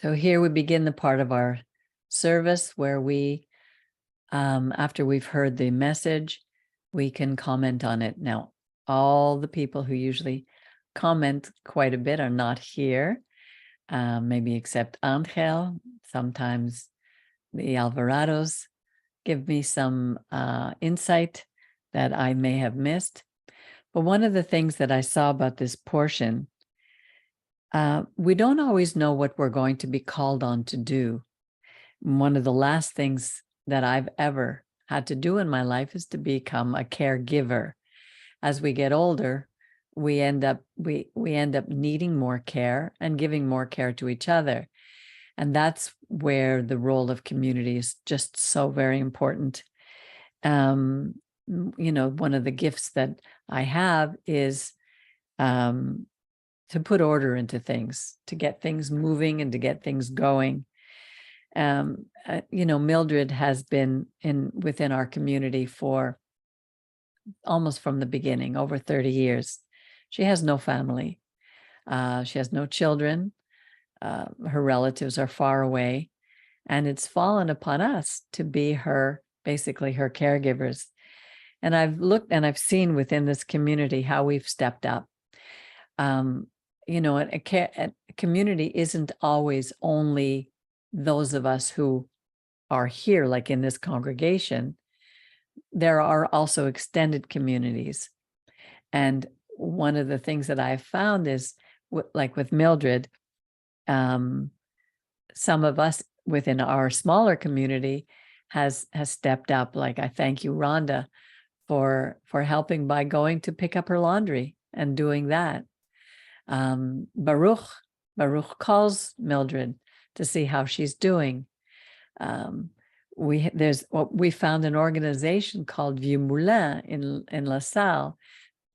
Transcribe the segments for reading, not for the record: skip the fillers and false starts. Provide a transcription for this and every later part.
So here we begin the part of our service where we, after we've heard the message, we can comment on it. Now, all the people who usually comment quite a bit are not here, maybe except Angel. Sometimes the Alvarados give me some insight that I may have missed. But one of the things that I saw about this portion, we don't always know what we're going to be called on to do. One of the last things that I've ever had to do in my life is to become a caregiver. As we get older, we end up needing more care and giving more care to each other. And that's where the role of community is just so very important. One of the gifts that I have is to put order into things, to get things moving and to get things going. Mildred has been within our community for almost from the beginning, over 30 years. She has no family. She has no children. Her relatives are far away. And it's fallen upon us to be basically her caregivers. And I've looked and I've seen within this community how we've stepped up. A community isn't always only those of us who are here, like in this congregation. There are also extended communities. And one of the things that I've found is, like with Mildred, some of us within our smaller community has stepped up. Like, I thank you, Rhonda, for helping by going to pick up her laundry and doing that. Baruch calls Mildred to see how she's doing. We found an organization called Vieux Moulin in La Salle.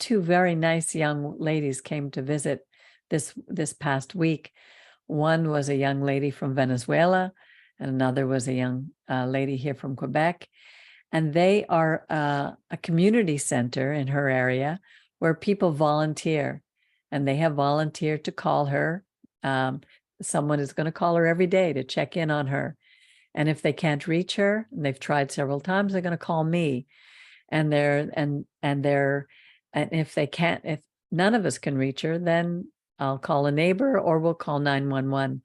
Two very nice young ladies came to visit this past week. One was a young lady from Venezuela, and another was a young lady here from Quebec. And they are a community center in her area where people volunteer. And they have volunteered to call her. Someone is going to call her every day to check in on her. And if they can't reach her, and they've tried several times, they're going to call me. And if none of us can reach her, then I'll call a neighbor or we'll call 911.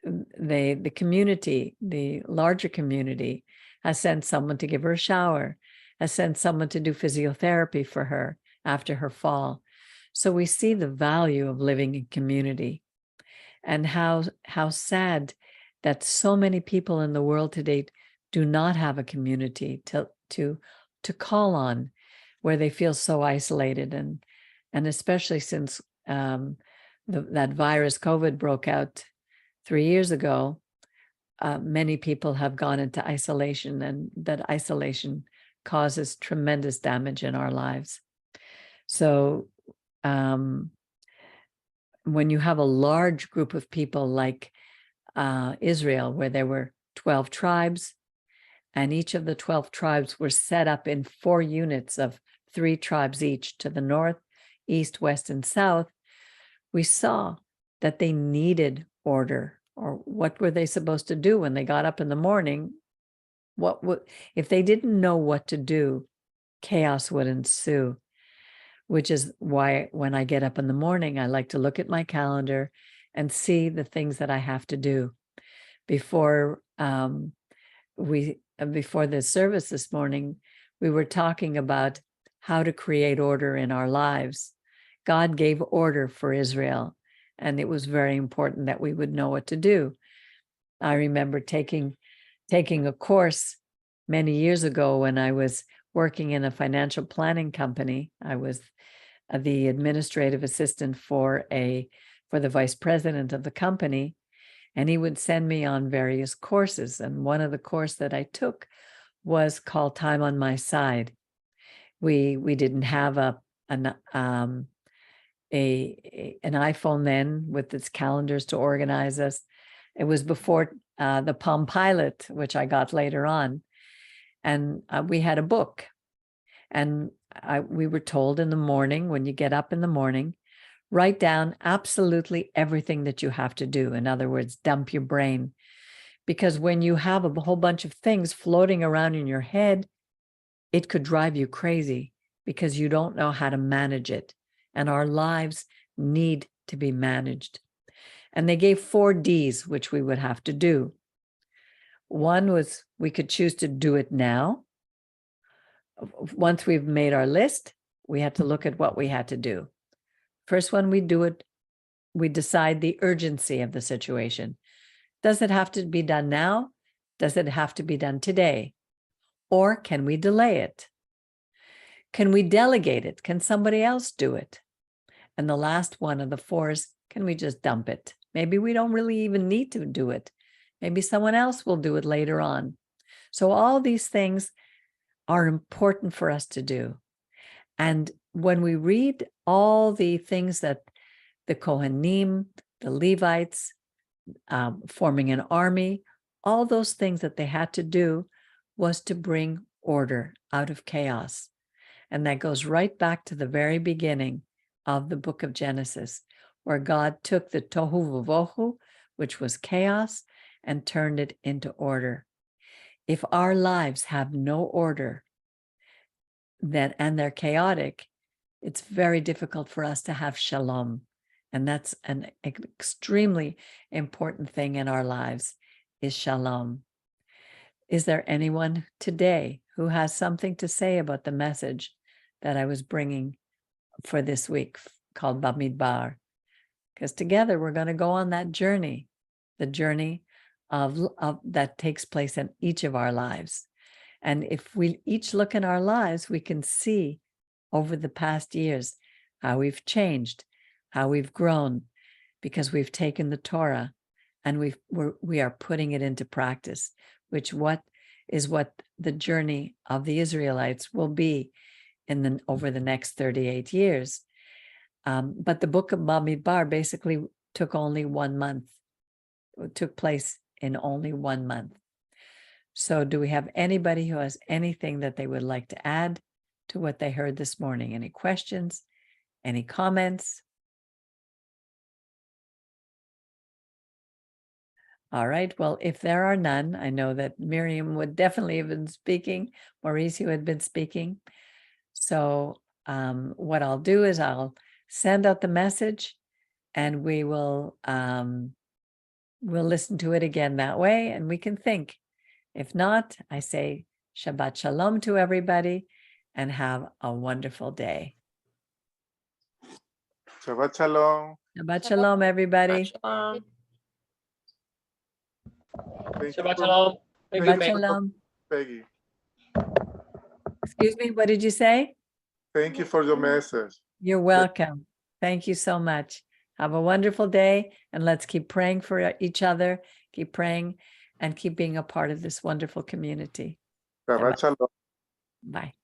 The community, the larger community, has sent someone to give her a shower, has sent someone to do physiotherapy for her after her fall. So we see the value of living in community, and how sad that so many people in the world today do not have a community to call on, where they feel so isolated, and especially since that virus COVID broke out 3 years ago, many people have gone into isolation, and that isolation causes tremendous damage in our lives. So when you have a large group of people like Israel, where there were 12 tribes, and each of the 12 tribes were set up in 4 units of 3 tribes each, to the north, east, west, and south, we saw that they needed order. Or what were they supposed to do when they got up in the morning? If they didn't know what to do, chaos would ensue. Which is why when I get up in the morning, I like to look at my calendar and see the things that I have to do. Before the service this morning, we were talking about how to create order in our lives. God gave order for Israel, and it was very important that we would know what to do. I remember taking a course many years ago when I was working in a financial planning company. I was the administrative assistant for the vice president of the company, and he would send me on various courses. And one of the courses that I took was called Time on My Side. We didn't have an iPhone then with its calendars to organize us. It was before the Palm Pilot, which I got later on. And we had a book. And we were told in the morning, when you get up in the morning, Write down absolutely everything that you have to do. In other words, dump your brain. Because when you have a whole bunch of things floating around in your head, it could drive you crazy because you don't know how to manage it. And our lives need to be managed. And they gave 4 Ds, which we would have to do. One was we could choose to do it now. Once we've made our list, we had to look at what we had to do. First one, we do it, we decide the urgency of the situation. Does it have to be done now? Does it have to be done today? Or can we delay it? Can we delegate it? Can somebody else do it? And the last one of the 4s, can we just dump it? Maybe we don't really even need to do it. Maybe someone else will do it later on. So all these things are important for us to do. And when we read all the things that the Kohanim, the Levites, forming an army, all those things that they had to do was to bring order out of chaos. And that goes right back to the very beginning of the book of Genesis, where God took the tohu vavohu, which was chaos, and turned it into order. If our lives have no order, and they're chaotic, it's very difficult for us to have shalom. And that's an extremely important thing in our lives, is shalom. Is there anyone today who has something to say about the message that I was bringing for this week called Bamidbar? Because together we're going to go on that journey, the journey of that takes place in each of our lives. And if we each look in our lives, we can see over the past years how we've changed, how we've grown, because we've taken the Torah and we are putting it into practice, which what the journey of the Israelites will be over the next 38 years. But the book of Bamidbar basically took only 1 month. It took place in only 1 month. So do we have anybody who has anything that they would like to add to what they heard this morning? Any questions? Any comments? All right. Well, if there are none, I know that Miriam would definitely have been speaking. Mauricio had been speaking. So what I'll do is I'll send out the message and we will we'll listen to it again that way and we can think. If not, I say Shabbat Shalom to everybody and have a wonderful day. Shabbat Shalom. Shabbat Shalom, everybody. Shabbat Thank Shabbat you, Shalom. Thank you, Shabbat Meg. Shalom. Peggy. Excuse me, what did you say? Thank you for your message. You're welcome. Thank you so much. Have a wonderful day and let's keep praying for each other, keep praying and keep being a part of this wonderful community. Shabbat Shalom. Bye.